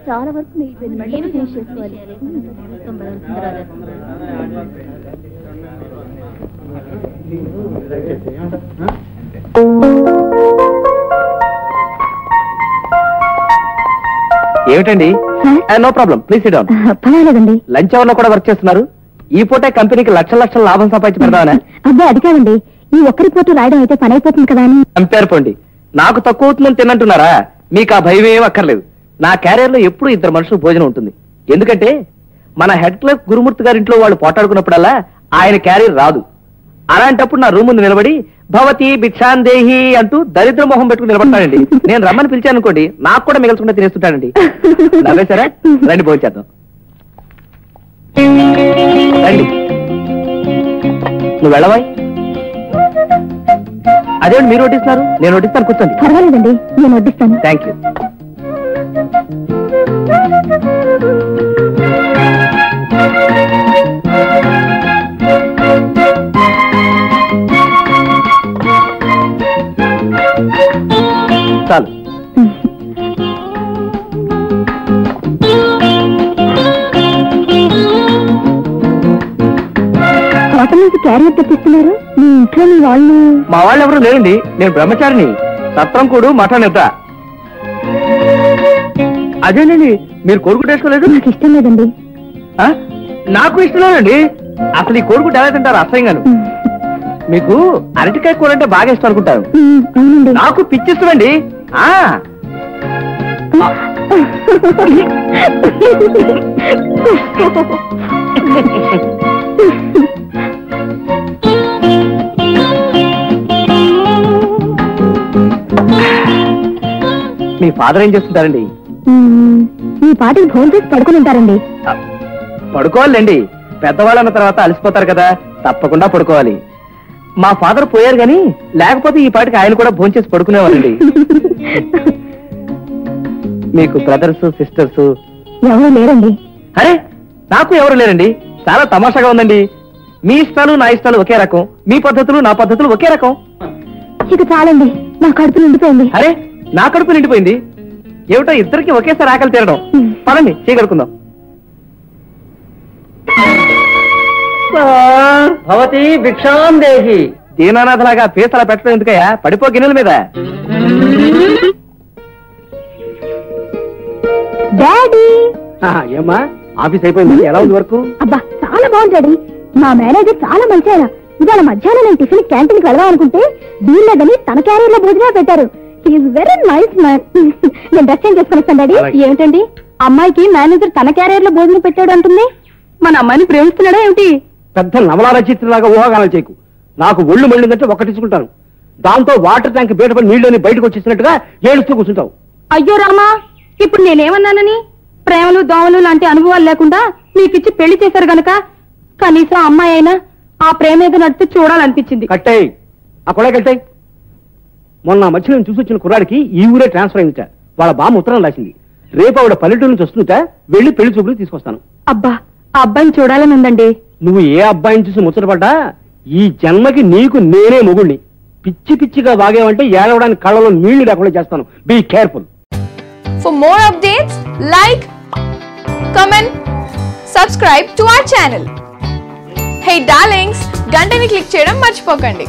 చాలా వరకు చేసుకోవాలి. ఏమిటండి? No problem, please sit down. పర్వాలేదండి. లంచ్ అవర్ లో కూడా వర్క్ చేస్తున్నారు. ఈ పూటే కంపెనీకి లక్షల లక్షల లాభం సంపాదించి పెడదామనా? అబ్బాయి అది కాదండి, ఈ ఒక్క రిపోర్టు రాయడం అయితే పని అయిపోతుంది కదా అని. కంపేర్ పోండి, నాకు తక్కువ అవుతుందని తినంటున్నారా? మీకు ఆ భయం ఏం అక్కర్లేదు. నా క్యారియర్ లో ఎప్పుడు ఇద్దరు మనుషులు భోజనం ఉంటుంది. ఎందుకంటే మన హెడ్ క్లర్క్ గురుమూర్తి గారి ఇంట్లో వాళ్ళు పోటాడుకున్నప్పుడల్లా ఆయన క్యారియర్ రాదు. అలాంటప్పుడు నా రూమ్ ముందు నిలబడి భవతి భిక్షాందేహి అంటూ దరిద్ర మొహం పెట్టుకుని నిలబడతానండి. నేను రమ్మని పిలిచాను అనుకోండి, నాకు కూడా మిగల్చకుండా తినేస్తుంటానండి. నవ్వేశారా? రండి భోజనం చేద్దాం. రండి. నువ్వు వెళ్ళవా? అదేంటి మీరు వడ్డిస్తున్నారు? నేను వడ్డిస్తాను, కూర్చోండి. పర్వాలేదండి, నేను వడ్డిస్తాను. Thank you. చాలు. హోటల్ నుంచి క్యారియర్ తెప్పిస్తున్నారు. మీ ఇంట్లో మీ వాళ్ళు? మా వాళ్ళు ఎవరు లేరండి, నేను బ్రహ్మచారిని. సత్రం కూడు మఠం నిద్ర. అదేనండి, మీరు కోరుకుంటూ వేసుకోలేదు? నాకు ఇష్టం లేదండి. నాకు ఇష్టం లేదండి. అసలు ఈ కోరుకుంటూ ఎలా తింటారు అసహ్యంగాను. మీకు అరటికాయ కూర అంటే బాగా ఇష్టం అనుకుంటారు. నాకు పిచ్చిష్టమండి. మీ ఫాదర్ ఏం చేస్తుంటారండి? మీ పాటికి భోజనం చేసి పడుకుని ఉంటారండి. పడుకోవాలండి, పెద్దవాళ్ళన్న తర్వాత అలసిపోతారు కదా, తప్పకుండా పడుకోవాలి. మా ఫాదర్ పోయారు గాని లేకపోతే ఈ పాటికి ఆయన కూడా భోంచేసి పడుకునేవారండి. మీకు బ్రదర్స్ సిస్టర్స్ ఎవరు లేరండి? అరే నాకు ఎవరు లేరండి. చాలా తమాషాగా ఉందండి. మీ ఇష్టాలు నా ఇష్టాలు ఒకే రకం, మీ పద్ధతులు నా పద్ధతులు ఒకే రకం. ఇక చాలండి, నా కడుపు నిండిపోయింది. అరే నా కడుపు నిండిపోయింది ఏమిటో, ఇద్దరికి ఒకేసారి ఆకలి తీరడం. పదండి చేయగలుగుకుందాం. భవతి భిక్షాందేహి. దీనానాథలాగా పీసలా పెట్టడం ఎందుకయ్యా? పడిపో గిన్నెల మీద. డాడీ. ఏమ్మా ఆఫీస్ అయిపోయింది, ఎలా ఉంది వర్క్? అబ్బా చాలా బాగుంది డాడీ. మా మేనేజర్ చాలా మంచి ఆయన. ఇవాళ మధ్యాహ్నం నేను టిఫిన్ క్యాంటీన్ కి వెళ్దాం అనుకుంటే వీళ్ళదని తన క్యారియర్ లో భోజనం పెట్టారు. He is very nice man. నేను డ్రెస్ చేంజ్ చేసుకుని వస్తాను డాడీ. ఏమిటండి అమ్మాయికి మేనేజర్ తన క్యారియర్ లో భోజనం పెట్టాడు అంటుంది? మన అమ్మాయిని ప్రేమిస్తున్నాడా ఏమిటి? పెద్ద నవలా రచయితలాగా ఊహాగానం చేయకు. నాకు ఒళ్ళు మళ్ళిందంటే ఒక్కటించుకుంటాను. దాంతో వాటర్ ట్యాంక్ బయటపడి నీళ్ళని బయటకు వచ్చేసినట్టుగా ఏడుస్తూ కూర్చుంటావు. అయ్యో రామా, ఇప్పుడు నేనేమన్నానని? ప్రేమలు దోమలు లాంటి అనుభవాలు లేకుండా నీకిచ్చి పెళ్లి చేశారు గనక కనీసం అమ్మాయి అయినా ఆ ప్రేమ ఏదో నడిపి చూడాలనిపించింది. కట్టాయి ఆ కొడ కట్టాయి. మొన్న మధ్య నేను చూసి వచ్చిన కుర్రాడికి ఈ ఊరే ట్రాన్స్ఫర్ అయిందిట. వాళ్ళ బామ్మ ఉత్తరం రాసింది. రేపు ఆవిడ పల్లెటూరు నుంచి వస్తుంట, వెళ్లి పెళ్లి చూపులు తీసుకొస్తాను. అబ్బా ఆ అబ్బాయిని చూడాలని ఉందండి. నువ్వు ఏ అబ్బాయిని చూసి ముచ్చటపడ్డా ఈ జన్మకి నీకు నేనే మొగుణ్ణి. పిచ్చి పిచ్చిగా వాగేవంటే ఏడవడానికి కళ్ళలో నీళ్లు లేకుండా చేస్తాను. Be careful. For more updates, like, comment, subscribe to our channel. Hey darlings, గంటని click చేయడం మర్చిపోకండి.